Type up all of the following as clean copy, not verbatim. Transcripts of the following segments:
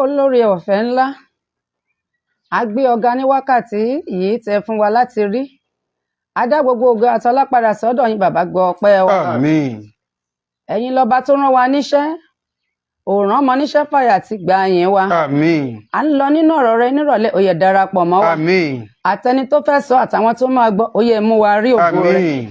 Olórí ọ̀fẹ́ ńlá, a gbé ọ̀gá ní wákàtí yìí tẹ fún wa láti rí. A dá gbogbo ògo àtọlá padà sọ́dọ̀ yín, bàbá, gbọ́ ọpẹ́ wa. Àmín. Ẹ̀yin lọ́ba tó rán wa níṣẹ́, òòrùn ọmọ níṣẹ́ fàyà ti gbà yín wa. Àmín. À ń lọ nínú ọ̀rọ̀ rẹ nírọ̀lẹ́, ó yẹ darapọ̀ mọ́ wa. Àmín. Àtẹni tó fẹ́ sọ àtàwọn tó máa gbọ́, ó yẹ mú wa rí ògo rẹ. Àmín.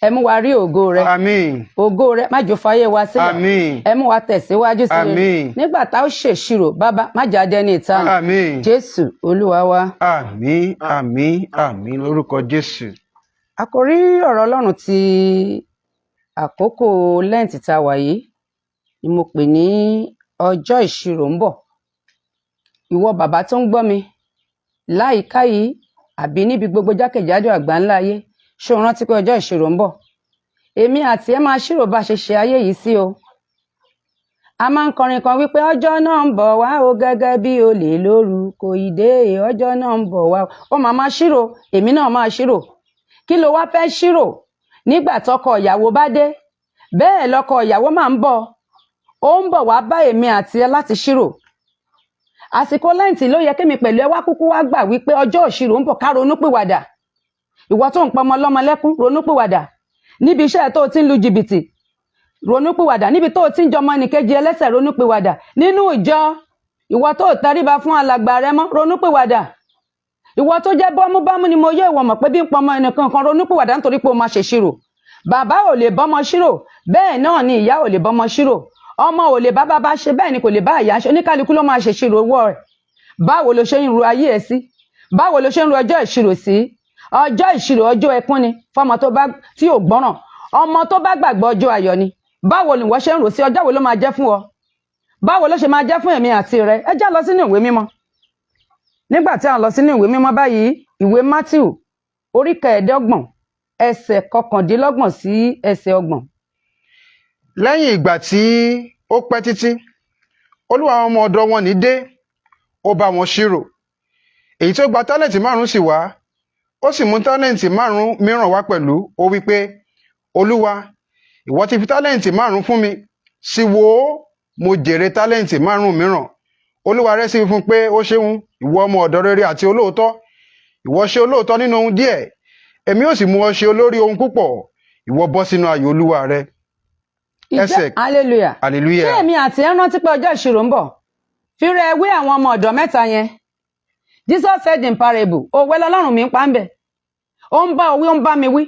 Ẹ mú wa rí ògo rẹ. Àmín. Ògo rẹ má jò fàyè wa sílẹ̀. Àmín. Ẹ mú wa tẹ̀síwájú sí rere. Àmín. Nígbà tá ó ṣèṣirò, bàbá má jáde ní ìtanù. Àmín. Jésù Olúwa wa. Àmín. Àmín. Àmín lórúkọ Jésù. Àkòrí ọ̀rọ̀ Ọlọ́run ti àkókò lẹ́ǹtì tá a wà yìí ni mo pè ní ọjọ́ ìṣirò ń bọ̀. Ìwọ bàbá tó ń gbọ́ mi láyìíká yìí àbí níbi gbogbo jákèjádò àgbáńlá ayé, ṣé o rántí pé ọjọ́ ìṣirò ń bọ̀? Èmi àti ẹ máa ṣírò bá ṣe ṣe ayé yìí sí o. A máa ń kọrin kan wípé ọjọ́ náà ń bọ̀ wá o gẹ́gẹ́ bí olè lóru, kò ì dé, ọjọ́ náà ń bọ̀ wá o. Ó máa ṣírò, èmi náà máa ṣírò. Kí ló wá fẹ́ ṣírò nígbà tọkọ ìyàwó bá dé? Bẹ́ẹ̀ lọkọ ìyàwó máa ń bọ̀, ó ń bọ̀ wá bá èmi àti ẹ láti ṣírò. Àsìkò lẹ́ǹtì ló yẹ kémi pẹ̀lú ẹ wá kúkú wá gbà wípé ọjọ́ ìṣirò ń bọ̀, ká ronúpìwàdà. Ìwọ tó ń pọmọ lọ́mọ lẹ́kún, ronúpìwàdà. Níbi iṣẹ́ tó ti ń lu jìbìtì, ronúpìwàdà. Níbi tó ti ń jọmọ nìkejì ẹlẹ́ṣẹ̀, ronúpìwàdà. Nínú ìjọ, ìwọ tó tẹríba fún alàgbà rẹ mọ́, ronúpìwàdà. Ìwọ tó jẹ́ bọ́múbámú ni mo yé ìwọ mọ̀ pé bí ń pọmọ ẹnìkan kan, ronúpìwàdà nítorí pé o máa ṣèṣirò. Bàbá ò lè bọ́mọ ṣírò, bẹ́ẹ̀ náà ni ìyá ò lè bọ́mọ ṣírò. Ọmọ ò lè bá bàbá ṣe, bẹ́ẹ̀ ni kò lè bá ìyá ṣe. Oníkálukú ló máa ṣèṣirò owó rẹ̀. Báwo lo ṣe ń ru ayé ẹ sí? Báwo lo ṣe ń ru ọjọ́ ìṣirò sí? Ọjọ́ ìṣirò ọjọ́ ẹkún ni fọmọ tí ò gbọ́ràn. Ọmọ tó bá gbàgbọ́ ọjọ́ ayọ̀ ni. Báwo ni ìwọ ṣe ń rò sí? Ọjọ́ wo ló máa jẹ́ fún ọ? Báwo ló ṣe máa jẹ́ fún èmi àti rẹ? Ẹ já lọ sínú ìwé mímọ́. Nígbà tí a lọ sínú ìwé mímọ́ báyìí, ìwé Mátíù orí 15 ẹsẹ̀ 29 sí ẹsẹ̀ 30. Lẹ́yìn ìgbà tí ó pẹ́ títí, olúwa àwọn ọmọ ọ̀dọ̀ wọn ní dé, ó bá wọn ṣírò. Èyí tó gba tálẹ́ǹtì 5 sì wá, ó sì mú tálẹ́ǹtì 5 mìíràn wá pẹ̀lú. Ó wí pé, olúwa, ìwọ ti fi tálẹ́ǹtì 5 fún mi, sì wò ó, mo jèrè tálẹ́ǹtì 5 mìíràn. Olúwa rẹ̀ sì wí fún pé, ó ṣeun, ìwọ ọmọ ọ̀dọ̀ rere àti olóòótọ́. Ìwọ ṣe olóòótọ́ nínú ohun díẹ̀, èmi ó sì mú ọ ṣe olórí ohun púpọ̀. Ìwọ bọ́ sínú ayọ̀ olúwa rẹ. Hallelujah. Hallelujah. Ṣé èmi àti ẹ rántí pé ọjọ́ ìṣirò ń bọ̀? Fi rẹ wé àwọn ọmọ ọ̀dọ̀ mẹ́ta yẹn. Jesus said in parable, òwe lọ́lọ́run mi ń pa ń bẹ̀. Ó ń bá òwe, ó ń bá mi wí.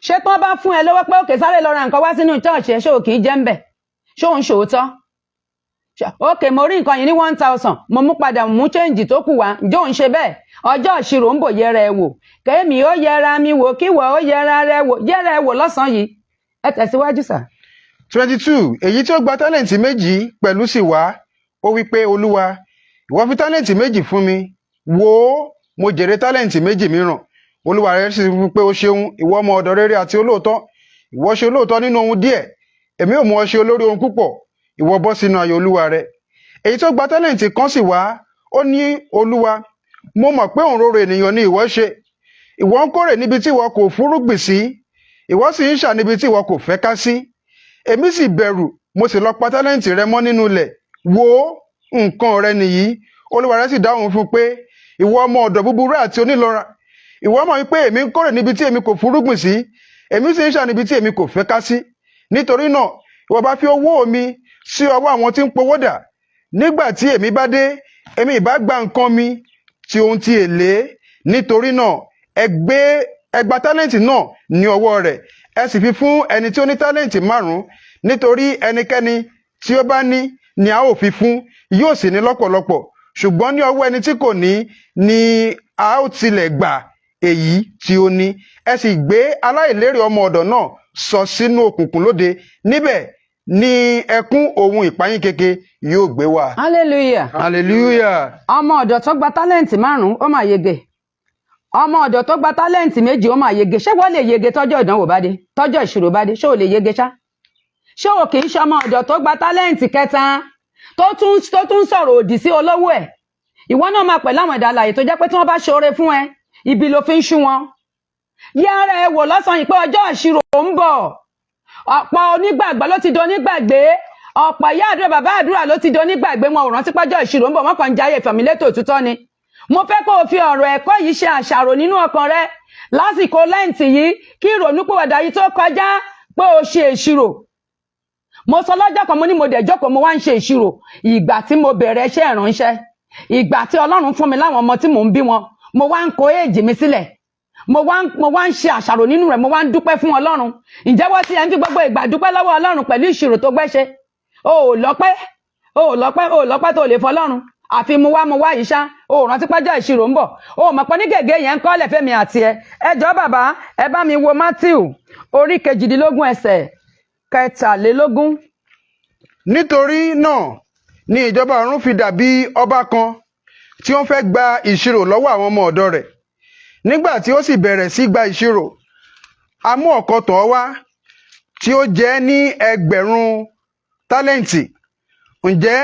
Ṣé tí wọ́n bá fún ẹ lọ́wọ́ pé òkè sáré lọ ra nǹkan wá sínú church ẹ, ṣé o kì í jẹ́ ń bẹ̀? Ṣé òun ṣòótọ́? Òkè mo rí nǹkan yìí ní 1000, mo mú padà mú change tó kù wá. Ǹjẹ́ òun ṣe bẹ́ẹ̀? Ọjọ́ ìṣirò ń bọ̀, yẹra ẹ wò. Kémi ó yẹra mi wò, kíwọ ó yẹra rẹ wò. Yẹra ẹ wò lọ́sàn-án yìí. Ẹ tẹ̀síwájú sà. 22. Èyí tí ó gba tálẹ́ǹtì 2 pẹ̀lú sì wá, ó wí pé, olúwa, ìwọ fi tálẹ́ǹtì 2 fún mi, wò ó, mo jèrè tálẹ́ǹtì 2 mìíràn. Olúwa rẹ̀ sì wí pé, ó ṣeun, ìwọ ọmọ ọ̀dọ̀ rere àti olóòótọ́. Ìwọ ṣe olóòótọ́ nínú ohun díẹ̀, èmi ó mú ọ ṣe olórí ohun púpọ̀. Ìwọ bọ́ sínú ayọ̀ olúwa rẹ. Èyí tó gba tálẹ́ǹtì 1 sì wá, ó ní, olúwa, mo mọ̀ pé òǹrorò ènìyàn ni ìwọ ṣe. Ìwọ ń kórè níbi tí ìwọ kò fúrúgbìn sí, ìwọ sì ń ṣà níbi tí ìwọ kò fẹ́ ká sí. Èmi sì bẹ̀rù, mo sì lọ pa tálẹ́ǹtì rẹ mọ́ nínú ilẹ̀. Wò ó, nǹkan rẹ nìyí. Olúwa rẹ̀ sì dáhùn fún pé, ìwọ ọmọ ọ̀dọ̀ búburú àti onílọ́ra. Ìwọ mọ̀ wípé èmi ń kórè níbi tí èmi kò fúrúgbìn sí, èmi sì ń ṣà níbi tí èmi kò fẹ́ ká sí. Nítorí náà, ìwọ bá fi owó mi sí ọwọ́ àwọn tí ń powó dà. Nígbà tí èmi bá dé, èmi ìbá gba nǹkan mi tí ohun ti èlé. Nítorí náà, ẹ gba tálẹ́ǹtì náà ní ọwọ́ rẹ̀, ẹ sì fi fún ẹni tí ó ní tálẹ́ǹtì 5, nítorí ẹnikẹ́ni tí ó bá ní ni a ó fi fún, yóò sì ní lọ́pọ̀lọpọ̀. Ṣùgbọ́n ní ọwọ́ ẹni tí kò ní ni a ó tilẹ̀ gbà èyí tí ó ní. Ẹ sì gbé aláìlérè ọmọ ọ̀dọ̀ náà sọ sínú òkùnkùn lóde, níbẹ̀ ni ẹkún òun ìpayín keke yóò gbé wà. Hallelujah. Hallelujah. Ọmọ ọ̀dọ̀ tó gba tálẹ́ǹtì 5 ó máa yege. Ọmọ ọ̀dọ̀ tó gba tálẹ́ǹtì 2 ó máa yege. Ṣé wọ́n lè yege tọ́jọ́ ìdánwò bá dé? Tọ́jọ́ ìṣirò bá dé? Ṣé o lè yege ṣá? Ṣé o kì í ṣe ọmọ ọ̀dọ̀ tó gba tálẹ́ǹtì 3 tó tún sọ̀rọ̀ òdì sí olówó ẹ̀? ìwọ náà máa pẹ̀lú àwọn ẹ̀dá alààyè tó jẹ́ pé tí wọ́n bá ṣoore fún ẹ ibi ló fi ń ṣú wọn. yára ẹ wò lọ́sàn-án yìí pé ọjọ́ ìṣirò ń bọ̀. ọ̀pọ̀ onígbàgbọ́ ló ti di onígbàgbé, ọ̀pọ̀ ìyá àdúrà bàbá àdúrà ló ti di onígbàgbé, wọn ò rántí pọ́jọ́ ìṣirò ń bọ̀, wọ́n kàn ń jayé ìfẹ̀mílétò òtítọ́ ni. mo fẹ́ kó o fi ọ̀rọ̀ ẹ̀kọ́ yìí ṣe àṣàrò nínú ọkàn rẹ lásìkò lẹ́ǹtì yìí kí ìrònúpìwàdà yìí tó kọjá pé o ṣe ìṣirò. mo sọ lọ́jọ́ kan mo ní mo dẹ̀ jókòó mo wá ń ṣe ìṣirò ìgbà tí mo bẹ̀rẹ̀ iṣẹ́ ìránṣẹ́, ìgbà tí Ọlọ́run fún mi láwọn ọmọ tí mò ń bí wọn, mo wá ń kó èjì mi sílẹ̀, mo wá ń ṣe àṣàrò nínú rẹ̀, mo wá ń dúpẹ́ fún Ọlọ́run. ǹjẹ́ wọ́n ti ẹ̀ ń fi gbogbo ìgbà dúpẹ́ lọ́wọ́ Ọlọ́run pẹ̀lú ìṣirò tó gbẹ́ṣe? o ò lọ́pẹ́ tó lè fọlọ́run àfi mo wá yìí ṣá. o ò rántí pẹ́jọ́ ìṣirò ń bọ̀, o ò mọ̀ pé ní gègé yẹn ń kọ́lẹ̀ fẹ́mi àti ẹ. ẹ jọ̀ọ́ bàbá ẹ bá mi wo Mátíù orí 18 ẹsẹ̀ 23. nítorí náà ni ìjọba ọ̀run fi dàbí ọba kan tí ó ń fẹ́ gba ìṣirò lọ́wọ́ àwọn ọmọ ọ̀dọ̀ rẹ̀. nígbà tí ó sì bẹ̀rẹ̀ sí gba ìṣirò, a mú ọ̀kan tọ̀ ọ́ wá tí ó jẹ́ ní 1000 tálẹ́ǹtì. ǹjẹ́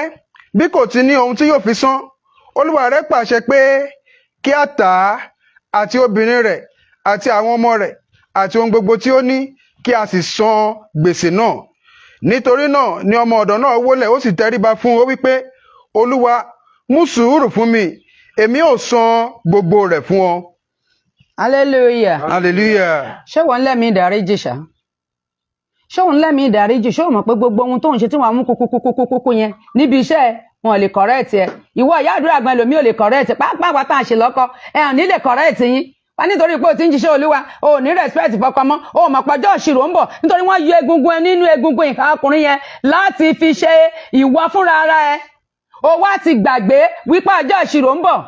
bí kò ti ní ohun tí yóò fi san, olúwa rẹ̀ pàṣẹ pé kí a tà á àti obìnrin rẹ̀ àti àwọn ọmọ rẹ̀ àti ohun gbogbo tí ó ní, kí a sì san gbèsè náà. nítorí náà ni ọmọ ọ̀dọ̀ náà wólẹ̀ ó sì tẹríba fún un, ó wípé, olúwa, mú sùúrù fún mi, èmi ò san gbogbo rẹ̀ fún ọ. hallelujah. hallelujah. ṣé wọ́n lẹ́mìí ìdáríjì ṣá? ṣé òun lẹ́mìí ìdáríjì? ṣé o mọ̀ pé gbogbo ohun tó ń ṣe tí wọ́n mú kúkúkúkúkú yẹn níbi iṣẹ́ wọn ò lè correct ẹ? ìwọ ìyá àdúrà gan ẹlòmíì ò lè correct ẹ, pàápàá wa tá à ń ṣe lọ́kọ ẹ hàn ní lè correct yín wá nítorí pé o ti ń jíṣẹ́ olúwa o ò ní respect fọkọ mọ́, o ò mọ̀ pọ́jọ́ ìṣirò ń bọ̀ nítorí wọ́n yọ egungun ẹ nínú egungun ìka ọkùnrin yẹn láti fi ṣe ìwọ fúnra ara ẹ. o wá ti gbàgbé wípé ọjọ́ ìṣirò ń bọ̀,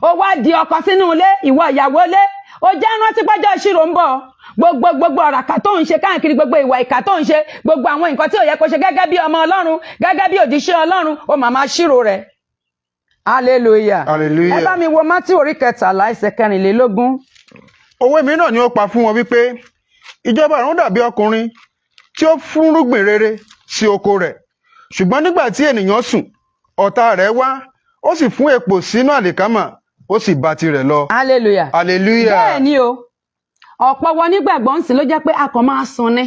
o wá di ọkọ sínú ilé, ìwọ ìyàwó ilé, o jẹ́ rántí pọ́jọ́ ìṣirò ń bọ̀. gbogbo ọ̀ràkà tó ń ṣe káàkiri, gbogbo ìwà ìkà tó ń ṣe, gbogbo àwọn nǹkan tí ò yẹ kó ṣe gẹ́gẹ́ bí ọmọ Ọlọ́run, gẹ́gẹ́ bí òjíṣẹ́ Ọlọ́run, ó máa ṣírò rẹ̀. hallelujah. hallelujah. ẹ bá mi wo Mátíù orí 13 ẹsẹ̀ 24. òwe mìíràn ni ó pa fún wọn wípé ìjọba ọ̀run dàbí ọkùnrin tí ó fúnrúgbìn rere sí oko rẹ̀, ṣùgbọ́n nígbà tí ènìyàn sùn, ọ̀tá rẹ̀ wá, ó sì fún èpò sínú àlìkámà, ó sì bá tirẹ̀ lọ. hallelujah. hallelujah. bẹ́ẹ̀ ni o, ọ̀pọ̀ wọn nígbàgbọ́ ń sìn ló jẹ́ pé a kàn máa sùn ni.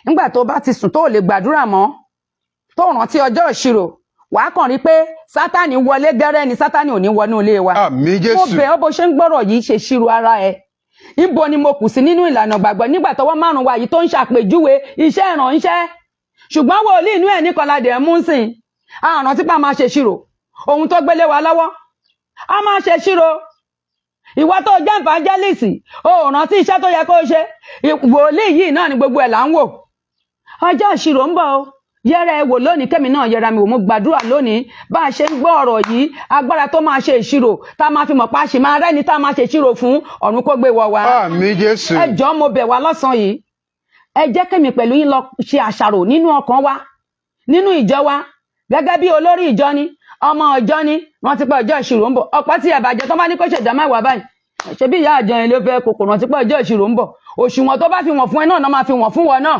nígbà tó bá ti sùn tó lè gbàdúrà mọ́, tó rántí ọjọ́ ìṣirò, wàá kàn rí pé Sátánì wọlé gẹ́rẹ́ ni Sátánì ò ní wọnú ilé wa. àmín Jésù. mo bẹ̀ ọ́ bó ṣe ń gbọ́rọ̀ yìí ṣe ṣírò ara ẹ. níbo ni mo kù sí nínú ìlànà gbàgbọ́ nígbà tọwọ́ márùn wa yìí tó ń ṣàpèjúwe iṣẹ́ ìránṣẹ́? ṣùgbọ́n wòlíì inú ẹ̀ ní kọládé ẹ̀ mú sìn. a rántí pé a máa ṣe ṣírò ohun tó gbélé wa lọ́wọ́, a máa ṣe ṣírò. ìwọ tó jẹ́ evangelist, o rántí iṣẹ́ tó yẹ kó ṣe. wòlíì yìí náà ni gbogbo ẹ̀ là ń wò. ọjọ́ ìṣirò ń bọ̀ o, yẹra ẹ wò lónìí, kẹ́mi náà yẹra mi wò. mo gbàdúrà lónìí bá a ṣe ń gbọ́ ọ̀rọ̀ yìí, agbára tó máa ṣe ìṣirò tá a máa fi mọ̀ pa ṣì máa rẹ́ni tá a máa ṣe ìṣirò fún, ọ̀run kó gbé wọ wa. àmín Jésù. ẹ jọ̀ọ́ mo bẹ̀ wá lọ́sàn-án yìí, ẹ jẹ́ kẹ́mi pẹ̀lú yín lọ ṣe àṣàrò nínú ọkàn wa, nínú ìjọ wa, gẹ́gẹ́ bí olórí ìjọ ni, ọmọ ìjọ ni, rántí pé ọjọ́ ìṣirò ń bọ̀. ọ̀pọ̀ tí ẹ̀bàjẹ́ tó bá ní kó ṣèdá mẹ́wàá báyìí, ṣe bí ìyá àjọ yẹn ló fẹ́ kòkòrò, rántí pé ọjọ́ ìṣirò ń bọ̀. òṣùwọ̀n tó bá fi wọ̀n fún ẹ náà máa fi wọ̀n fún wọn náà.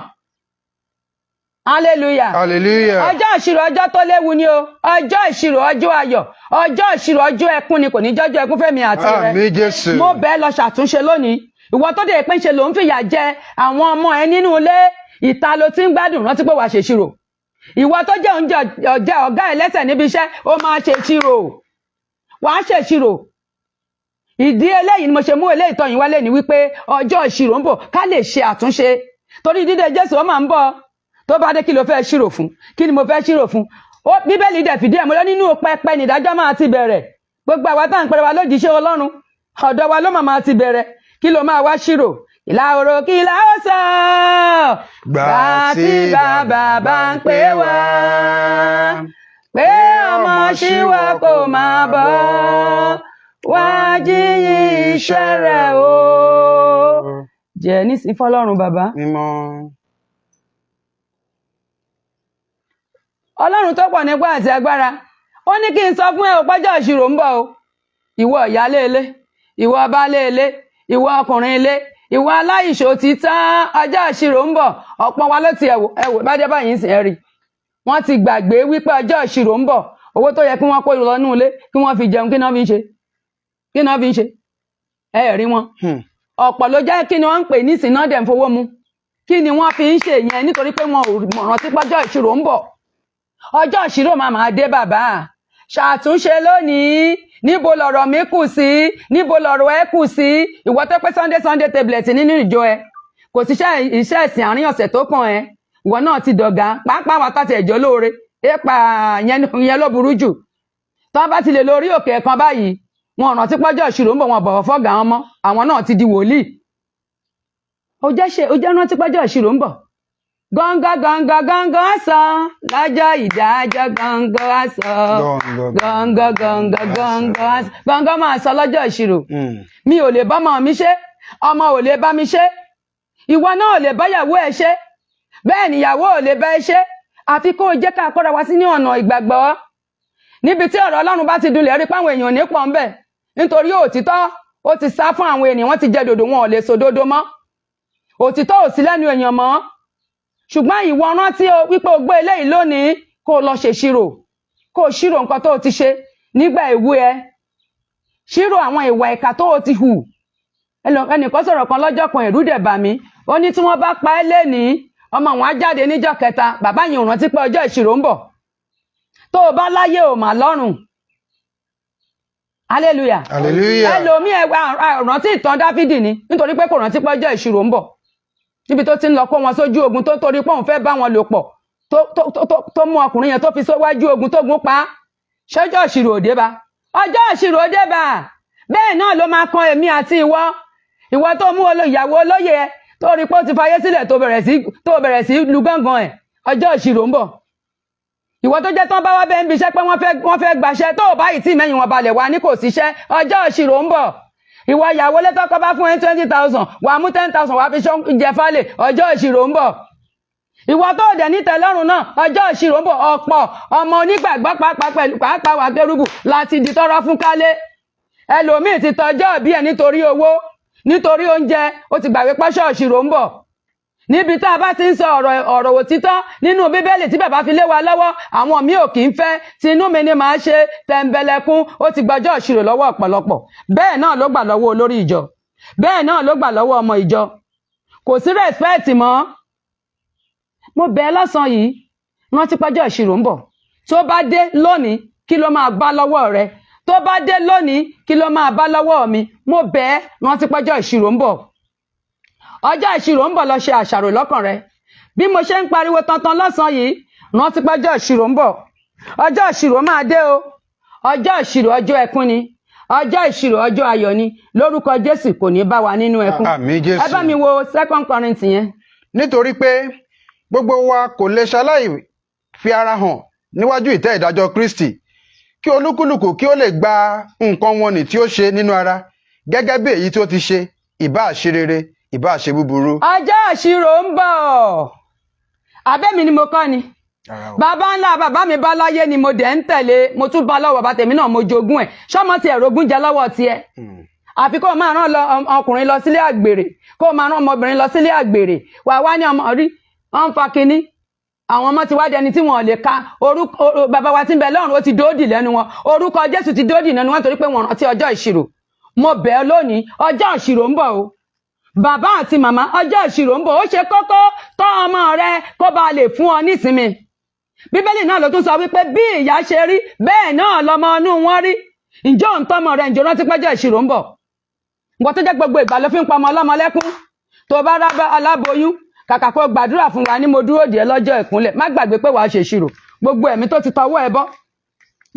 hallelujah. hallelujah. ọjọ́ ìṣirò ọjọ́ tó léwu ni o, ọjọ́ ìṣirò ọjọ́ ayọ̀, ọjọ́ ìṣirò ọjọ́ ẹkún ni, kò ní jọ́jọ́ ẹkún fẹ́mi àti rẹ. àmín Jésù. mo bẹ́ẹ̀ lọ ṣàtúnṣe lónìí. ìwọ tó dé pé ń ṣe ló ń fìyà jẹ àwọn ọmọ ẹ nínú ilé, ìta ló ti ń gbádùn, rántí pé wàá ṣe ìṣirò. ìwọ tó jẹ́ oúnjẹ ọ̀gá ẹ lẹ́sẹ̀ níbi iṣẹ́, ó máa ṣe ìṣirò, wàá ṣe ìṣirò. ìdí eléyìí ni mo ṣe mú eléyìí tọyìn wálé ní wípé ọjọ́ ìṣirò ń bọ̀ ká lè ṣe àtúnṣe, torí dídé Jésù ó máa ń bọ̀. tó bá dé kí ló fẹ́ ṣírò fún? kí ni mo fẹ́ ṣírò fún? bíbélì dẹ̀ fìdí ẹ̀ múlẹ̀ nínú pẹpẹ nìdájọ́ máa ti bẹ̀rẹ̀. gbogbo àwa tá à ń pẹrẹ wa lójíṣẹ́ Ọlọ́run, ọ̀dọ̀ wa ló máa ti bẹ̀rẹ̀. kí ló máa wá ṣírò? ìlà òrò kí ìlà ó sọ gbà tí bàbá bá ń pè wá pé ọmọ ṣíwá kò máa bọ̀ wá jíyìn iṣẹ́ rẹ̀ o. jẹ́ nísìnyí fọlọ́run bàbá. mímọ́. Ọlọ́run tó pọ̀ nípa àti agbára, ó ní kí n sọ fún ẹ ò pọ́jọ́ ìṣirò ń bọ̀ o. ìwọ ìyálé ilé, ìwọ baálé ilé, ìwọ ọkùnrin ilé, ìwọ aláìṣò ti tán, ọjọ́ ìṣirò ń bọ̀. ọ̀pọ̀ wa ló ti ẹ̀wò bá jẹ́ báyìí ń sìn ẹ́ rí. wọ́n ti gbàgbé wípé ọjọ́ ìṣirò ń bọ̀, owó tó yẹ kí wọ́n kó lọ nínú ilé kí wọ́n fi jẹun kí náà fi ń ṣe kí náà fi ń ṣe ẹ rí wọn ọ̀pọ̀ ló jẹ́ kí ni wọ́n ń pè ní ìsìná dẹ̀ ń fowó mu kí ni wọ́n fi ń ṣe yẹn nítorí pé wọn ò rántí pọ́jọ́ ìṣirò ń bọ̀ ọjọ́ ìṣirò máa dé bàbá ṣàtúnṣe lónìí níbo lọ̀rọ̀ mi kù sí níbo lọ̀rọ̀ ẹ kù sí ìwọ tó pé Sunday tablet nínú ìjọ ẹ kò sí iṣẹ́ ìsìn àárín ọ̀sẹ̀ tó kàn ẹ́ ìwọ náà ti dọ̀gá pàápàá wà tàtẹ̀ ẹ̀jọ́ lóore épa yẹn ló burú jù tí wọ́n bá ti lè lórí òkè ẹ̀kan báyìí wọn rántí pọ́jọ́ ìṣirò ń bọ̀ wọn bọ̀wọ̀ fọ́gà wọn mọ́ àwọn náà ti di wòlíì ó jẹ́ rántí pọ́jọ́ ìṣirò ń bọ̀ gọ́ngọ́ sọ lọ́jọ́ ìdájọ́ gọ́ngọ́ sọ gọ́ngọ́ máa sọ lọ́jọ́ ìṣirò mi ò lè bọ́mọ mi ṣe ọmọ ò lè bá mi ṣe ìwọ náà ò lè báyàwó ẹ ṣe bẹ́ẹ̀ níyàwó ò lè bá ẹ ṣe àfi kó o jẹ́ ká kọ́ra wá sí ní ọ̀nà ìgbàgbọ́ níbi tí ọ̀rọ̀ Ọlọ́run bá ti dulẹ̀ rí páwọn èèyàn ní pọ̀ ń bẹ̀ nítorí òtítọ́ ó ti sá fún àwọn ènìyàn wọ́n ti jẹ dòdò wọn ò lè sòdodo mọ́ òtítọ́ ò sí lẹ́nu èèyàn mọ́ ṣùgbọ́n ìwọ rántí o wípé o gbé eléyìí lónìí kó o lọ ṣèṣirò kó o ṣírò nǹkan tó o ti ṣe nígbà èwe ẹ ṣírò àwọn ìwà ìkà tó o ti hù ẹnìkan sọ̀rọ̀ kan lọ́jọ́ kan ẹ̀rù dẹ̀ bà mí ó ní tí wọ́n bá pa ẹ́ lénìí ọmọ wọn á jáde níjọ́ kẹta bàbá yìí ò rántí pé ọjọ́ ìṣirò ń bọ̀ tó o bá láyé ò mà lọ́rùn hallelujah ẹlòmíì rántí ìtàn Dáfídì ni nítorí pé kò rántí pé ọjọ́ ìṣirò ń bọ̀ níbi tó ti ń lọ kó wọn sójú ogun tó torí pé òun fẹ́ bá wọn lò pọ̀ tó mú ọkùnrin yẹn tó fi síwájú ogun tó gún pa á ṣọjọ́ ìṣirò òde bá ọjọ́ ìṣirò òde bá bẹ́ẹ̀ náà ló máa kan èmi àti ìwọ tó mú ìyàwó olóyè ẹ tó rí pé ó ti fayé sílẹ̀ tó bẹ̀rẹ̀ sí lu gángan ẹ̀ ọjọ́ ìṣirò ń bọ̀ ìwọ tó jẹ́ tán bá wá bẹ́ẹ̀ ń biṣẹ́ pé wọ́n fẹ́ gbàṣẹ́ tó bá yìí tí mẹ́yìn wọn balẹ̀ wá ní kò síṣẹ́ ọjọ́ ìṣirò ń bọ̀ ìwọ ìyàwó létọ́kọ bá fún ẹ 20,000 wà á mú 10,000 wà á fi jẹ fálè ọjọ́ ìṣirò ń bọ̀ ìwọ tó dẹ̀ ní tẹ́lọ́rùn náà ọjọ́ ìṣirò ń bọ̀ ọ̀pọ̀ ọmọ onígbàgbọ́ pàápàá wà kérúbù láti di tọrọ fún kálé ẹlòmíì ti tọjọ́ bí ẹ nítorí owó nítorí oúnjẹ ó ti gbàgbé pọ́ṣọ́ ìṣirò ń bọ̀ níbi tá a bá ti ń sọ ọ̀rọ̀ òtítọ́ nínú bíbélì tí bàbá fi lé wa lọ́wọ́ àwọn míì ò kì í fẹ́ tinú mi ni màá ṣe tẹ̀m̀bẹ̀lẹ̀kún ó ti gbọ́jọ́ ìṣirò lọ́wọ́ ọ̀pọ̀lọpọ̀ bẹ́ẹ̀ náà ló gbà lọ́wọ́ olórí ìjọ bẹ́ẹ̀ náà ló gbà lọ́wọ́ ọmọ ìjọ kò sí rẹ́spẹ́ẹ̀tì mọ́ mo bẹ̀ ẹ́ lọ́sàn yìí rántí pọ́jọ́ ìṣirò ń bọ̀ tó bá dé lónìí kí ló máa bá lọ́wọ́ rẹ tó bá dé lónìí kí ló máa bá lọ́wọ́ mi mo bẹ̀ ẹ́ rántí pọ́jọ́ ìṣirò ń bọ̀ ọjọ́ ìṣirò ń bọ̀ lọ ṣe àṣàrò lọ́kàn rẹ bí mo ṣe ń pariwo tantan lọ́sàn yìí rántí pọ́jọ́ ìṣirò ń bọ̀ ọjọ́ ìṣirò máa dé o ọjọ́ ìṣirò ọjọ́ ẹkún ni ọjọ́ ìṣirò ọjọ́ ayọ̀ ni lórúkọ Jésù kò ní bá wa nínú ẹkún àmín Jésù ẹ bá mi wo 2 Corinthians yẹn. nítorí pé gbogbo wa kò lè ṣaláì fi ara hàn níwájú ìtẹ́ ìdájọ́ Kristi kí olúkúlùkù kí ó lè gba nǹkan wọn nì tí ó ṣe nínú ara gẹ́gẹ́ bí èyí tí ó ti ṣe ìbáà ṣe rere ìbáà ṣe búburú. ọjọ́ ìṣirò ń bọ̀ abẹ́mi ni mo kọ́ ni bàbá ńlá bàbá mi bá láyé ni mo dẹ̀ ń tẹ̀lé mo tún bá lọ́wọ́ bàbá tèmi náà mo jogún ẹ̀ ṣọ́mọ tiẹ̀ rogún jẹ lọ́wọ́ tiẹ̀ àfi kó o máa rán ọkùnrin lọ sílé àgbèrè kó o máa rán ọmọbìnrin lọ sílé àgbèrè wà ní ọmọ rí wọ́n ń fa kinní àwọn ọmọ ti wá dẹni tí wọn ò lè ka bàbá wa tí ń bẹ lọ́run ó ti dóòdì lẹ́nu wọn orúkọ Jésù ti dóòdì lẹ́nu wọn torí pé wọn rántí ọjọ́ ìṣirò mo bẹ̀ ẹ́ lónìí ọjọ́ ìṣirò ń bọ̀ o bàbá àti màmá ọjọ́ ìṣirò ń bọ̀ ó ṣe kókó tọ́ ọmọ rẹ kó bá lè fún ọ nísinmi bíbélì náà ló tún sọ wípé bí ìyá ṣe rí bẹ́ẹ̀ náà lọmọ inú wọn rí ǹjọ́ ń tọ́mọ rẹ ǹjọ́ rántí pẹ́jọ́ ìṣirò ń bọ̀ nǹkan tó jẹ́ gbogbo ìgbà ló fi ń pa ọmọ ọlọ́mọ lẹ́kún tó bá rá aláboyún kàkà kó gbàdúrà fún wa ní mo dúró díẹ̀ lọ́jọ́ ìkúnlẹ̀ má gbàgbé pé wàá ṣe ìṣirò gbogbo ẹ̀mí tó ti tọwọ́ ẹ bọ́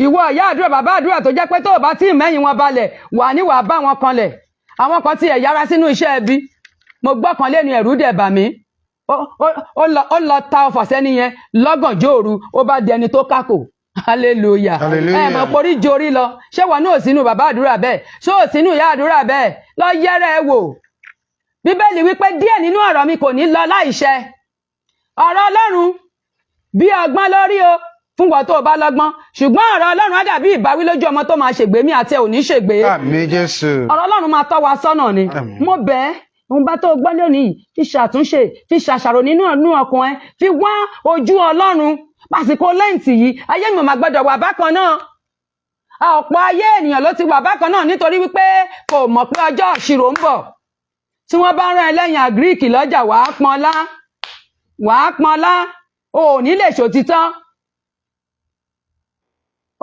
ìwọ ìyá àdúrà bàbá àdúrà tó jẹ́ pé tó o bá tí ì mẹ́yìn wọn balẹ̀ wà ní wàá bá wọn kanlẹ̀ àwọn kan ti ẹ̀ yára sínú iṣẹ́ ẹbí mo gbọ́ kan lẹ́nu ẹ̀rù dẹ̀ bà mí ó lọ ta ọfà sẹ́ni yẹn lọ́gànjọ́ òru ó bá di ẹni tó kákò hallelujah ẹ mọ̀ porí jorí lọ ṣé wọn náà sínú bàbá àdúrà bẹ́ẹ̀ ṣé ò sínú ìyá àdúrà bẹ́ẹ̀ lọ yẹrẹ ẹ wò bíbélì wípé díẹ̀ nínú ọ̀rọ̀ mi kò ní lọ láìṣẹ ọ̀rọ̀ Ọlọ́run bí ọgbọ́n lórí o fún wọn tó o bá lọ́gbọ́n ṣùgbọ́n ọ̀rọ̀ Ọlọ́run á dàbí ìbáwí lójú ọmọ tó máa ṣègbè mí àti ẹ̀ ò ní ṣègbè àmín Jésù ọ̀rọ̀ Ọlọ́run máa tọ́ wa sọ́nà ni mo bẹ̀ ẹ́ òun bá tó gbọ́ lónìí fi ṣàtúnṣe fi ṣàṣàrò nínú ọkàn ẹ fi wá ojú Ọlọ́run àsìkò lẹ́ǹtì yìí ayé mi ò máa gbọ́dọ̀ wà bákan náà. Ọ̀pọ̀ ayé ènìyàn ló ti wà bákan náà nítorí wípé kò mọ̀ pé ọjọ́ ìṣirò ń bọ̀. Tí wọ́n bá rán ẹlẹ́yìn àgíríkì lọ́jà wàá pọ́nlá o ò ní lè ṣòtítọ́.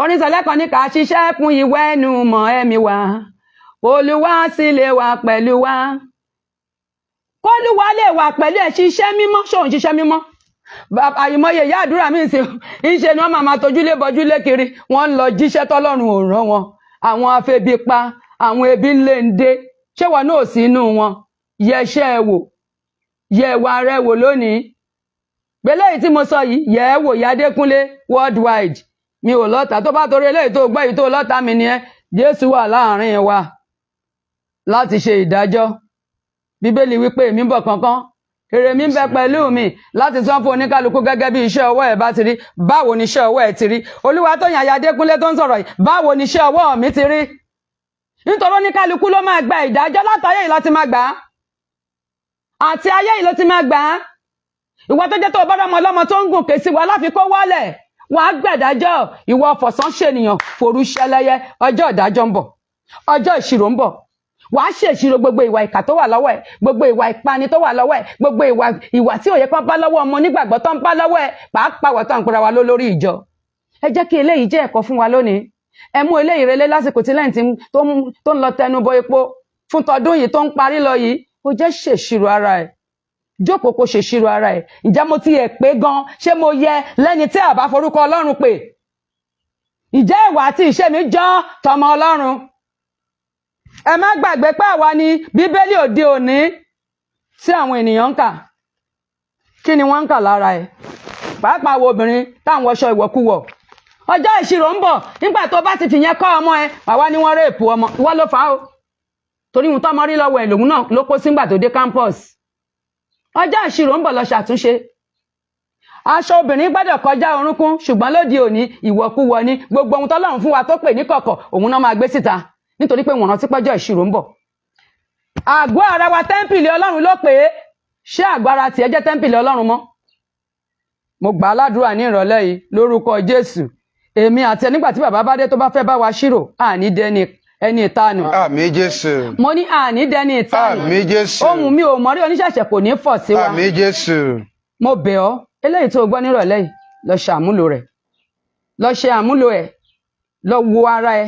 Oníṣẹ̀lẹ̀ kan ní ká ṣiṣẹ́ fún ìwẹ́nu mọ̀ ẹ̀mí wa, Olúwa sì lè wà pẹ̀lú wa. K'Olúwa lè wà pẹ̀lú ẹ̀ ṣiṣẹ́ mímọ́, ṣòun ṣiṣẹ́ mímọ́. Àìmọye ìyá àdúrà mi sì ń ṣe ni wọ́n máa tojúlé bọjúlé kiri, wọ́n ń lọ jíṣẹ́ tọ́lọ́run ò rán wọn. Àwọn afẹ́bi pa, àwọn ebi ń lé ń dé, ṣé wọn náà sí inú wọn? Yẹ iṣẹ́ ẹ wò, yẹ ìwà rẹ wò lónìí. Gbélé yìí tí mo sọ yìí, yẹ ẹ wò ìyá Adékúnlé worldwide. Mi ò lọ́ta, tó bá torí eléyìí tó gbọ́ yìí tó lọ́ta mi ni ẹ́. Jésù wà láàrin wa láti ṣe ìdájọ́. Bíbélì wípé èmi ń bọ̀ kánkán, èrè mi ń bẹ pẹ̀lú mi láti san fún oníkálukú gẹ́gẹ́ bí iṣẹ́ ọwọ́ ẹ̀ bá ti rí. Báwo ni iṣẹ́ ọwọ́ ẹ̀ ti rí? Olúwatóyìn aya Adékúnlé tó ń sọ̀rọ̀ yìí, báwo ni iṣẹ́ ọwọ́ mi ti rí? Nítorí oníkálukú ló máa gba ìdájọ́, látayé yìí ló ti máa gbà á, àti ayé yìí ló ti máa gbà á. Ìwọ tó jẹ́ tó bá rọmọ ọlọ́mọ tó ń gùn kèsì wà láfi kó wálẹ̀, wàá gbẹ̀dájọ́. Ìwọ fọ̀sán ṣènìyàn fòru ṣẹlẹ́yẹ, ọjọ́ ìdájọ́ ń bọ̀, ọjọ́ ìṣirò ń bọ̀. Wàá ṣèṣirò gbogbo ìwà ìkà tó wà lọ́wọ́ ẹ̀, gbogbo ìwà ìpani tó wà lọ́wọ́ ẹ̀, gbogbo ìwà tí òye kan bá lọ́wọ́ ọmọ onígbàgbọ́ tó ń bá lọ́wọ́ ẹ̀, pàápàá wọ̀ tó ń pera wa lórí ìjọ. Ẹ jẹ́ kí eléyìí jẹ́ ẹ̀kọ́ fún wa lónìí. Ẹ mú eléyìí relé lásìkò tí lẹ́yìn tó ń lọ tẹnu bọ epo fún tọdún yìí tó ń parí lọ yìí. Ó jẹ́ ṣèṣirò ara ẹ̀, jókòó kó ṣèṣirò ara ẹ̀. Ǹjẹ́ mo ti ẹ̀ pé gan? Ṣé mo yẹ lẹ́ni tí a bá forúkọ Ọlọ́run pè? Ǹjẹ́ ìwà àti ìṣe mi jọ tọmọ Ọlọ́run? Ẹ má gbàgbé pé àwa ni Bíbélì òde òní tí àwọn ènìyàn ń kà. Kí ni wọ́n ń kà lára ẹ̀? Pàápàá wo obìnrin táwọn wọṣọ ìwọ̀kuwọ̀. Ọjọ́ ìṣirò ń bọ̀, nígbà tó bá ti fìyẹn kọ́ ọmọ ẹ, àwa ni wọ́n rèpù ọmọ. Ìwọ ló fà á o. Torí ohun tọ́mọ rí lọ́wọ́ ẹ̀ lòun náà ló kó sígbà tó dé campus. Ọjọ́ ìṣirò ń bọ̀, lọ ṣàtúnṣe. Aṣọ obìnrin gbọ́dọ̀ kọjá orúnkún, ṣùgbọ́n lóde òní ìwọ̀kuwọ̀ ni. Gbogbo ohun tọ́lọ́run fún wa tó pè ní kọ̀kọ̀, òun náà máa gbé síta. Nítorí pé wọ́n rántí pọ́jọ́ ìṣirò ń bọ̀. Àgọ́ ara wa tẹ́ḿpìlì Ọlọ́run ló pè é. Ṣé àgọ́ ara tiẹ̀ jẹ́ tẹ́ḿpìlì Ọlọ́run mọ́? Mo gbà á ládùúrà ní ìrọ̀lẹ́ yìí lórúkọ Jésù. Èmi àti ẹ nígbà tí bàbá bá dé tó bá fẹ́ bá wa ṣírò, àní dẹni ẹni ìtanù. Àmín Jésù. Mo ní àní dẹni ìtanù. Àmín Jésù. Ohun mi ò mọ̀rí oníṣẹ̀ṣẹ̀ kò ní fọ̀ sí wa. Àmín Jésù. Mo bẹ̀ ọ́, eléyìí tó gbọ́ nírọ̀lẹ́ yìí, lọ ṣe àmúlò rẹ̀. Lọ ṣe àmúlò ẹ̀. Lọ wo ara ẹ.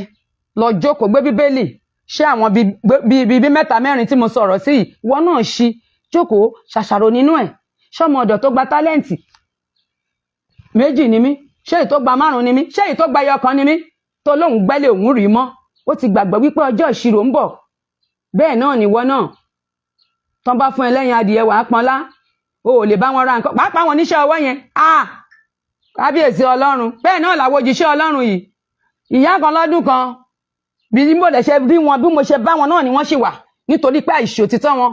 Lọ jókòó gbé Bíbélì. Ṣé àwọn bíi mẹ́ta mẹ́rin tí mo sọ̀rọ̀ sí yìí, wọ́n náà ṣí jókòó ṣàṣàrò nínú ẹ̀. Ṣọ́mọ ọ̀dọ̀ tó gba tálẹ́ǹtì 2 ni mí, ṣé èyí tó gba 5 ni mí, ṣé èyí tó gba ẹyọkan ni mí, tó lóun gbẹ́lẹ̀ òun rí mọ́. Ó ti gbàgbọ́ wípé ọjọ́ ìṣirò ń bọ̀. Bẹ́ẹ̀ náà nìwọ náà. Tán bá fún ẹ lẹ́yìn adìẹ wàá pọnlá, o ò lè bá wọn ra nǹkan, pàápàá wọn níṣẹ́ ọwọ́ yẹn. Kábíyèsí Ọlọ́run. Bẹ́ẹ̀ náà làwọn òjíṣẹ́ Ọlọ́run yìí. Ìyá kan lọ́dún kan, bí mo lè ṣe rí wọn, bí mo ṣe bá wọn náà ni wọ́n ṣì wà, nítorí pé àìṣòtítọ́ wọn.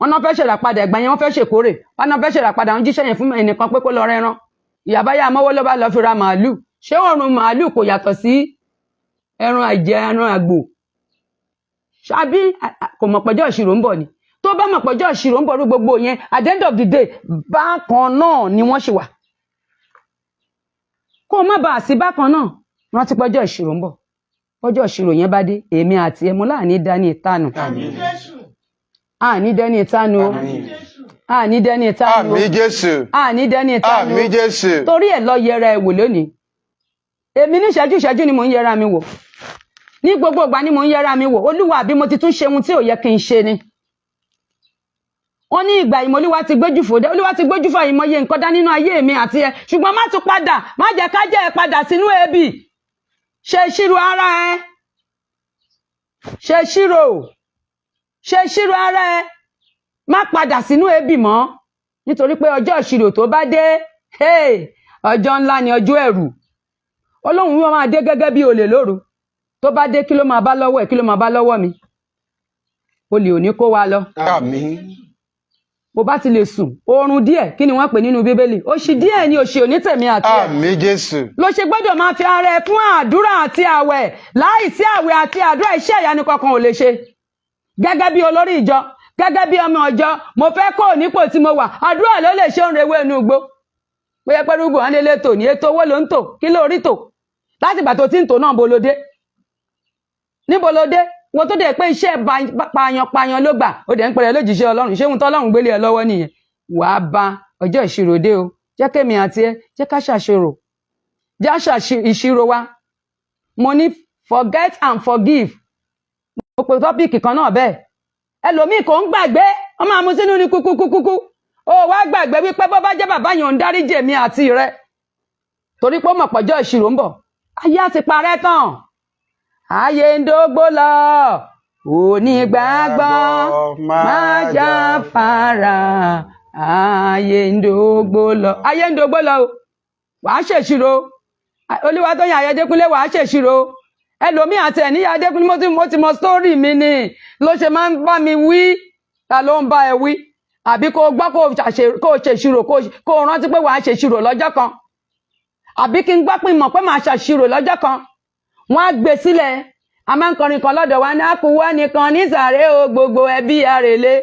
Wọ́n náà fẹ́ ṣèràpadà ẹ̀gbà yẹn, wọ́n fẹ́ ṣèkórè. Wọ́n náà fẹ́ ṣèràpadà, wọ́n jíṣẹ́ yẹn fún ẹnìkan pé kó lọ rẹran. Ìyàbáyà mọ́wọ́ ló bá lọ fi ra màálù. Ṣé ọrùn màálù kò yàtọ̀ sí ẹran àjẹ, ẹran àgbò? Ṣàbí kò mọ̀ pẹ́jọ́ ìṣirò ń bọ̀ ni? Tó bá mọ̀ pẹ́jọ́ ìṣirò ń bọ̀ rú gbogbo yẹn, at the end of the day, bákan náà ni wọ́n ṣì wà. Kó má bàa sí bákan náà, rántí pẹ́jọ́ ìṣirò ń bọ̀. Ọjọ́ ìṣirò yẹn bá dé, èmi àti ẹmu láàní dání ìtanù. Àmín. Àní dání ìtanù o. Àní dání ìtanù o. Àmín Jésù. Àní dání ìtanù o. Àmín Jésù. Torí ẹ̀ lọ yẹra ẹ wò lónìí. Èmi ní ìṣẹ́jú ni mò ń yẹra mi wò. Ní gbogbo ìgbà ni mò ń yẹra mi wò. Olúwa àbí mo ti tún ṣe ohun tí ò yẹ kí n ṣe ni. Wọ́n ní ìgbà ìmọ̀ Olúwa ti gbójú fò dé. Olúwa ti gbójú fò àìmọye nǹkan dá nínú ayé mi àti ẹ. Ṣùgbọ́n má tún padà, má jẹ́ ká jẹ́ ẹ padà sínú ebi. Ṣe ìṣirò ara ẹ. Ṣe ìṣirò ara ẹ. Má padà sínú ebi mọ́. Nítorí pé ọjọ́ ìṣirò tó bá dé, ọjọ́ ńlá ni ọjọ́ ẹ̀rù. Ọlọ́run wọn máa dé gẹ́gẹ́ bí olè lóru. Tó bá dé, kí ló máa bá lọ́wọ́ ẹ̀, kí ló máa bá lọ́wọ́ mi? Olè ò ní kó wa lọ. Àmín. Bó bá ti lè sùn, oorun díẹ̀, kí ni wọ́n pè nínú Bíbélì? Òṣì díẹ̀ ni òṣì òní tèmi àti ẹ̀. Àmín Jésù. Ló ṣe gbọ́dọ̀ máa fi ara ẹ fún àdúrà àti àwẹ̀. Láìsí àwẹ̀ àti àdúrà, iṣẹ́ ìyanu kankan ò lè ṣe. Gẹ́gẹ́ bí olórí ìjọ, gẹ́gẹ́ bí ọmọ ọjọ́, mo fẹ́ kó nípò tí mo wà. Àdúrà ló lè ṣe òun rewé inú igbó. bóyá pé rúgbò wọn lélẹ̀ tò ní ètò owó ló ń tò kí ló rí tò láti ìgbà tó ti ń tò náà bolódé níbo ló dé wọ́n tó dẹ̀ pé iṣẹ́ payan ló gbà ó dẹ̀ ń pẹ̀rẹ̀ lójíṣẹ́ ọlọ́run ṣé ohun tọ́lọ́run gbélé ẹ lọ́wọ́ nìyẹn wàá bá ọjọ́ ìṣirò dé o jẹ́ kémi àti ẹ jẹ́ ká ṣàṣirò jẹ́ àṣà ìṣirò wa mo ní forget and forgive mo pe tọ́pìkì kan náà bẹ́ẹ̀ ẹlòmíì kò ń gbàgbé wọ́n máa mú sínú ní kúkúkúkú ó wá gbàgbé wípé bó bá jẹ́ bàbá yẹn ò ń dáríjì èmi àti rẹ torí pé ó mọ̀ pọ̀jọ́ ìṣirò ń bọ̀ ayé á ti parẹ́ tán ayé ń dógbó lọ onígbàgbọ́ máa jáfara ayé ń dógbó lọ o wàá ṣèṣirò olúwa tó yàn Ayọ̀dékúnlé wàá ṣèṣirò ẹlòmíì àti ẹ̀ níyà Adékúnlé mo ti mọ sítórì mi ni ló ṣe máa ń bá mi wí ta ló ń bá ẹ wí àbí kó gbọ́ kó ṣèṣirò kó rántí pé wàá ṣèṣirò lọ́jọ́ kan àbí kí n gbọ́ pé mọ̀ pé màá ṣàṣirò lọ́jọ́ kan wọ́n á gbé sílẹ̀ a máa ń kọrin kan lọ́dọ̀ wa ní àkúwọ́ nìkan nísàré o gbogbo ẹbí àrèlé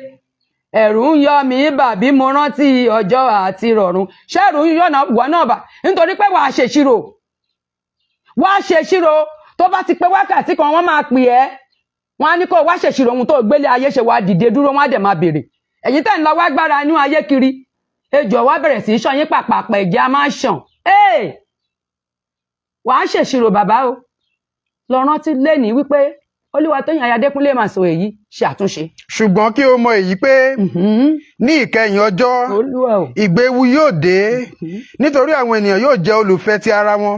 ẹ̀rù ń yọ mí bà bí mo rántí ọjọ́ àti rọ̀run ṣẹ́rù ń yọ̀nà wọ́n náà bà nítorí pé wàá ṣèṣirò tó bá ti pé wákàtí kan wọ́n máa pè ẹ́ wọ́n á ní kó wá ṣèṣirò ohun tó gbélé ayé ṣe wá dìde dúró wọ́n á dẹ̀ máa béèrè ẹ̀yin tẹ̀ ń lọ wá gbára inú ayé kiri ejò wá bẹ̀rẹ̀ sí í ṣan yín pàpàpà ẹ̀jẹ̀ á máa ṣàn wàá ṣèṣirò bàbá o lọ rántí lẹ́nìí wípé olúwa tó yàn Adékúnlé máa sọ èyí ṣe àtúnṣe. ṣùgbọ́n kí o mọ èyí pé ní ìkẹyìn ọjọ́ ìgbéwu yóò dé nítorí àwọn ènìyàn yóò jẹ́ olùfẹ́ ti ara wọn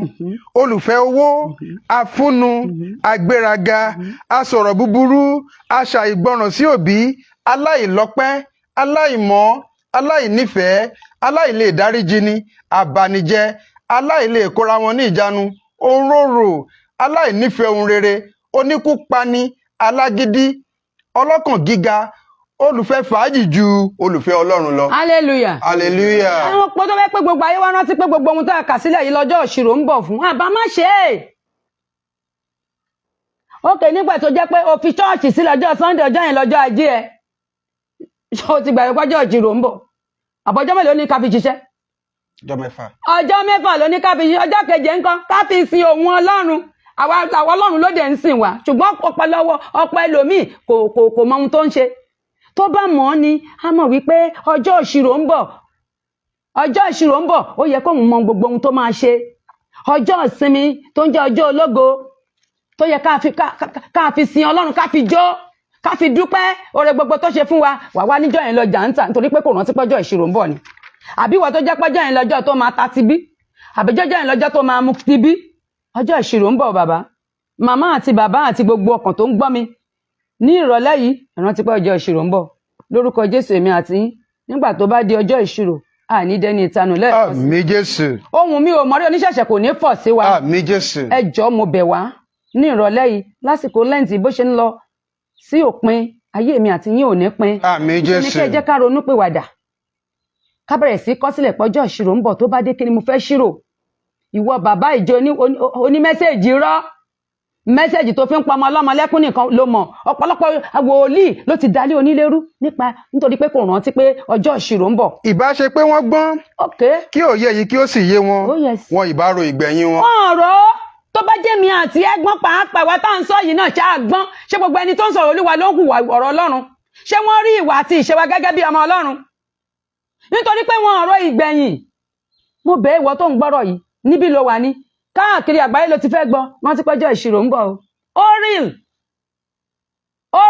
olùfẹ́ owó afúnnu agbéraga asọ̀rọ̀ búburú aṣàìgbọràn sí òbí aláìlọ́pẹ́ aláìmọ́ aláìnífẹ̀ẹ́ aláìlè dáríjini abanijẹ́ aláìlè kóra wọn ní ìjánu òǹrorò aláìnífẹ̀ẹ́ ohun rere oníkúpani alágídí ọlọ́kàn gíga olùfẹ́ fàájì ju olùfẹ́ Ọlọ́run lọ. hallelujah. hallelujah. àwọn pọ́ tó fẹ́ pé gbogbo ayé wá rántí pé gbogbo ohun tó kà sílẹ̀ yìí lọ́jọ́ ìṣirò ń bọ̀ fún àbá má ṣe é. ókè nígbà tó jẹ́ pé o fi ṣọ́ọ̀ṣì sí lọ́jọ́ Sunday ọjọ́ yẹn lọ́jọ́ ajé ẹ̀ ṣé o ti gbàgbé pọ́jọ́ ìṣirò ń bọ̀ àbọ̀jọ́ mélòó ní ká fi ṣiṣẹ́. ọjọ́ mẹ́fà ló ní ká fi ṣiṣẹ́ ọjọ́ keje ńkọ́ ká fi sin òun Ọlọ́run àwọn Ọlọ́run ló dẹ̀ ń sìn wá ṣùgbọ́n ọ̀pọ̀ ẹlòmíì kò mọ ohun tó ń ṣe tó bá mọ̀ ọ́ ni a mọ̀ wípé ọjọ́ ìṣirò ń bọ̀ ó yẹ kóun mọ gbogbo ohun tó máa ṣe ọjọ́ ìsinmi tó ń jẹ́ ọjọ́ ológo tó yẹ ká fi sin Ọlọ́run ká fi jó ká fi dúpẹ́ oore gbogbo tó ṣe fún wa wà wá níjọ́ yẹn lọ jàǹtà nítorí pé kò rántí pọ́jọ́ ìṣirò ń bọ̀ ni àbí wọ́n tó jẹ́ pọ́jọ́ yẹn lọ́jọ́ tó máa ta tibí àbíjọ́jọ́ yẹn lọ́jọ́ tó máa mu tibí ọjọ́ ìṣirò ń bọ̀ bàbá màmá àti bàbá àti gbogbo ọkàn tó ń gbọ́ mi ní ìrọ̀lẹ́ yìí ìrántí pé ọjọ́ ìṣirò ń bọ̀ lórúkọ Jésù èmi àti yín nígbà tó bá di ọjọ́ ìṣirò àní dẹni ìtanù lẹ́ẹ̀kan sí. àmín Jésù. ohun mi ò mọ̀rí oníṣẹ̀ṣẹ̀ kò ní fọ̀ sí wa. àmín Jésù. ẹ jọ̀ọ́ mo bẹ̀ wá ní ìrọ̀lẹ́ yìí lásìkò lẹ́ǹtì bó ṣe ń lọ sí òpin ayé mi àti yín ò ní pin. àmín Jésù. ní kẹ́ ẹ jẹ́ ká ronú pìwàdà ká bẹ̀rẹ̀ sí kọsílẹ̀ pọ́jọ́ ìṣirò ń bọ̀ tó bá dé kí ni mo fẹ́ ṣírò ìwọ bàbá ìjọ oní mẹ́sẹ̀jì rọ́ mẹ́sẹ̀jì tó fi ń pa ọmọ ọlọ́mọ lẹ́kún nìkan ló mọ̀ ọ̀pọ̀lọpọ̀ wòlíì ló ti dalé onílérú nítorí pé kò rántí pé ọjọ́ ìṣirò ń bọ̀. ìbá ṣe pé wọ́n gbọ́n kí òye yìí kí ó sì yé wọn wọn ìbá ro ìgbẹ̀yìn wọn. ọ̀rọ̀ tó bá jẹ́ mi àti ẹ̀gbọ́n pàápàá wa tá à ń sọ yìí náà ṣáà gbọ́n ṣé gbogbo ẹni tó ń sọ̀rọ̀ Olúwa ló ń hùwà ọ̀rọ̀ Ọlọ́run ṣé wọ́n rí ìwà àti ìṣe wa gẹ́gẹ́ bí ọmọ Ọlọ́run nítorí pé wọn ọ̀rọ̀ ìgbẹ̀yìn mo bẹ̀ ìwọ tó ń gbọ́rọ̀ yìí níbí ló wà ní káàkiri àgbáyé ló ti fẹ́ gbọ́ wọ́n ti pẹ́jọ́ ìṣirò ń bọ̀ ó ríl ó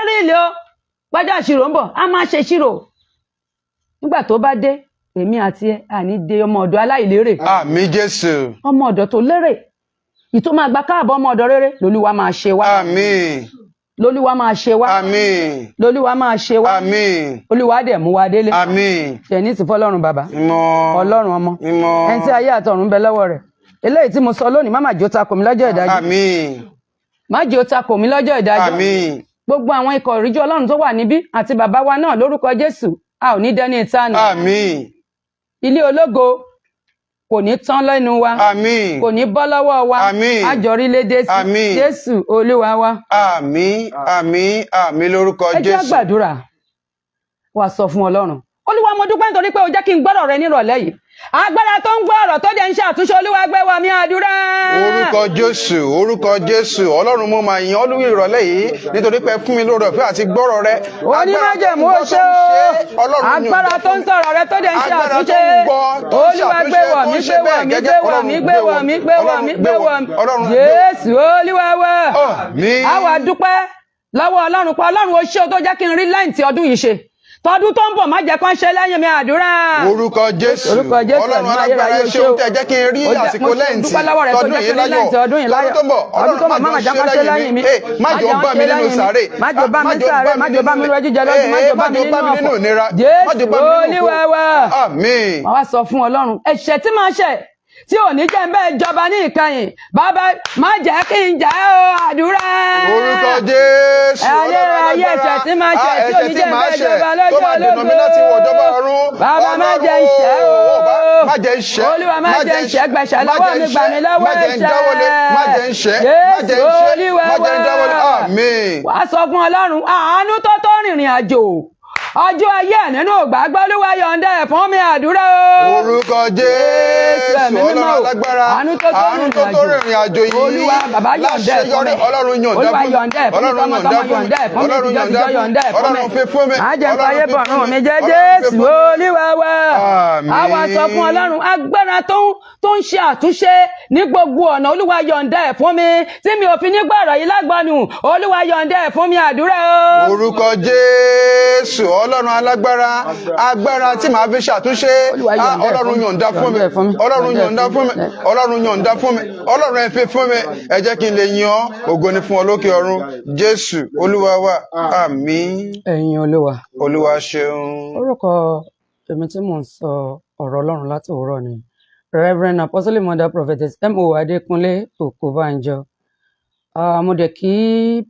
pẹ́jọ́ ìṣirò ń bọ̀ a máa ṣe ìṣirò nígbà tó bá dé èmi àti ẹ àní de ọmọ ọ̀dọ̀ aláìlérè. àmín Jésù. ọmọ ọ̀dọ̀ tó lérè ìtò máa gba káàbọ̀ ọmọ ọ̀dọ̀ rere lolúwa máa ṣe wá. àmín. lolúwa máa ṣe wá. àmín. lolúwa máa ṣe wá. àmín. olúwa dẹ̀ mú wa délé. àmín. ṣẹ̀ní ti fọlọ́run bàbá. mímọ́. ọlọ́run ọmọ. mímọ́. ẹni tí ayé àtọ̀run bẹ lọ́wọ́ rẹ̀ eléyìí tí mo sọ lónìí má máa jó takò mí lọ́jọ́ ìdájọ́. àmín. má jó takò mí lọ́jọ́ ìdájọ́. àmín. gbogbo àwọn ikọ̀ ìríjú ọlọ́run tó wà níbí àti bàbá wa náà lórúkọ Jésù a ò ní dẹni ìtanù. àmín. ilé ológo kò ní tán lẹ́nu wa. àmín. kò ní bọ́ lọ́wọ́ wa. àmín. àjọrílédé sí. àmín. Jésù olúwa wa. àmín. àmín. àmín lórúkọ Jésù. ẹ jẹ́ gbàdúrà wá sọ fún Ọlọ́run. Olúwa mo dúpẹ́ nítorí pé o jẹ́ kí n gbọ́dọ̀ rẹ nírọ̀lẹ́ yìí agbára tó ń gbọ́ ọ̀rọ̀ tó dẹ̀ ń ṣàtúnṣe olúwa gbé wọ̀ mí àdúrà. orúkọ Jésù Ọlọ́run mo máa yìn ọ́ lórí ìrọ̀lẹ́ yìí nítorí pé fún mi lórí ọ̀fẹ́ àti gbọ́rọ̀ rẹ. onímájẹ̀mú ó ṣe o agbára tó ń sọ̀rọ̀ rẹ tó dẹ̀ ń ṣàtúnṣe olúwa gbé wọ̀ mí gbé wọ̀ mí gbé wọ̀ mí gbé wọ̀ mí gbé wọ̀ mí gbé wọ̀ mí Jésù olúwa wa. àwa dúpẹ́ lọ́wọ́ Ọlọ́run pa Ọlọ́run ó ṣe o tó jẹ́ kí n rí lẹ́yìn tí ọdún yìí ṣe tọdún tó ń bọ̀ má jẹ́ kán ṣe lẹ́yìn mi àdúrà. orúkọ Jésù Ọlọ́run alágbára ṣe o tẹ́ jẹ́ kí n rí àsìkò lẹ́yìn tí tọdún yìí láyọ̀ ọdún tó ń bọ̀ Ọlọ́run má jẹ́ kán ṣe lẹ́yìn mi má jẹ́ bá mi nínú sàárè má jẹ́ bá mi sàárè má jẹ́ bá mi lójú jẹ lọ́dún má jẹ́ bá mi nínú ìnira Jésù olúwa wa. àmín. màá wá sọ fún Ọlọ́run ẹ̀ṣẹ̀ tí máa ṣẹ̀ tí ò ní jẹ́ ń bẹ́ẹ̀ jọba ní ìkẹyìn bàbá má jẹ́ kí n jẹ́ o àdúrà. orúkọ Jésù ayé ẹ̀ṣẹ̀ tí máa ṣẹ̀ tí ò ní jẹ́ ń bẹ́ẹ̀ jọba lọ́jọ́ ológo bàbá má jẹ́ ń ṣẹ̀ o olúwa má jẹ́ ń ṣẹ̀ gbẹ̀ṣẹ̀ lọ́wọ́ mi gbà mí lọ́wọ́ ẹ̀ṣẹ̀ Jésù olúwa wa. wàá sọ fún Ọlọ́run àánú tó tó rìnrìn àjò ọjọ́ ayé nínú ògbàgbọ́ Olúwa yọ̀ǹda ẹ̀ fún mi àdúrà o. orúkọ Jésù Ọlọ́run alágbára àánú tó tó rìnrìn àjò yìí Olúwa bàbá yọ̀ǹda ẹ̀ fún mi Ọlọ́run yọ̀ǹda fún mi Ọlọ́run yọ̀ǹda fún mi má jẹ́ fàyè bọ̀rùn mi jẹ́ Jésù Olúwa wa. àwa sọ fún Ọlọ́run agbára tó ń ṣe àtúnṣe ní gbogbo ọ̀nà Olúwa yọ̀ǹda ẹ̀ fún mi tí mi ò fi ní gbọ́rọ̀ yìí lágbọ́nù Olúwa yọ̀ǹda ẹ̀ fún mi àdúrà o. orúkọ Jésù Ọlọ́run alágbára agbára tí màá fi ṣàtúnṣe Ọlọ́run yọ̀ǹda fún mi Ọlọ́run yọ̀ǹda fún mi Ọlọ́run yọ̀ǹda fún mi Ọlọ́run ẹ fi fún mi ẹ jẹ́ kí n lè yìn ọ́ ògo ni fún ọ lókè ọ̀run Jésù Olúwa wa àmín. ẹ̀yin Olúwa. Olúwa ṣeun. orúkọ èmi tí mò ń sọ ọ̀rọ̀ Ọlọ́run láti òwúrọ̀ ni Reverend Apostle Mother Prophetess M.O. Adékúnlé Òkúbánjọ. mo dẹ̀ kí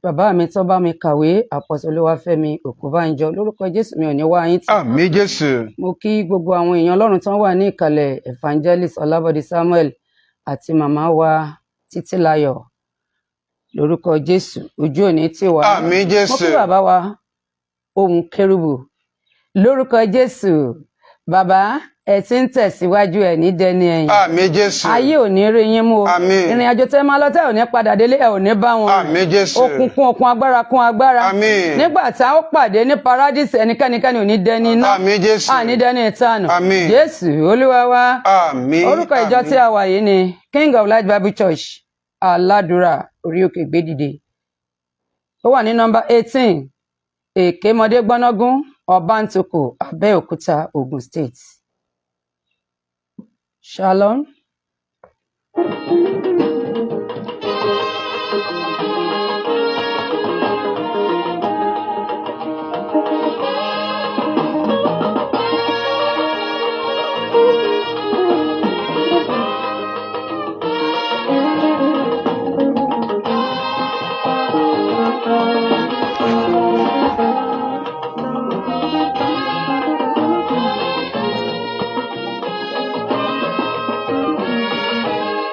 bàbá mi tó bá mi kàwé Apostle Olúwafẹ́mi Òkúbánjọ lórúkọ Jésù mi ò ní wá yín tì. àmín Jésù. mo kí gbogbo àwọn èèyàn Ọlọ́run tó wà ní ìkàlẹ̀ Evangelist Ọlábọ̀dé Samuel àti màmá wa Títílayọ̀ lórúkọ Jésù ojú òní tì wá. àmín Jésù. mo kí bàbá wa Ohùn Kérúbù lórúkọ Jésù bàbá ẹ ti ń tẹ̀síwájú ẹ̀ ní dẹni ẹ̀yìn. àmín Jésù. ayé ò ní rí yín mú o. àmín. ìrìn àjò tẹ́ máa lọ tẹ́ ò ní padà délé ẹ̀ ò ní bá wọn. àmín Jésù. okun kún okun agbára kún agbára. àmín. nígbà tá a ó pàdé ní paradísì ẹnikẹ́ni ò ní dẹni iná. àmín Jésù. àní dẹni ìtanù. àmín. Jésù Olúwa wa. àmín. orúkọ ìjọ tí a wà yìí ni King of Light Bible Church Aládùúrà Orí Òkè Gbédìde. ó wà ní nọ́mbà 18 Èkémọdé Gbọ́nágún Ọbántòkò Abẹ́òkúta Ogun State. Shalom.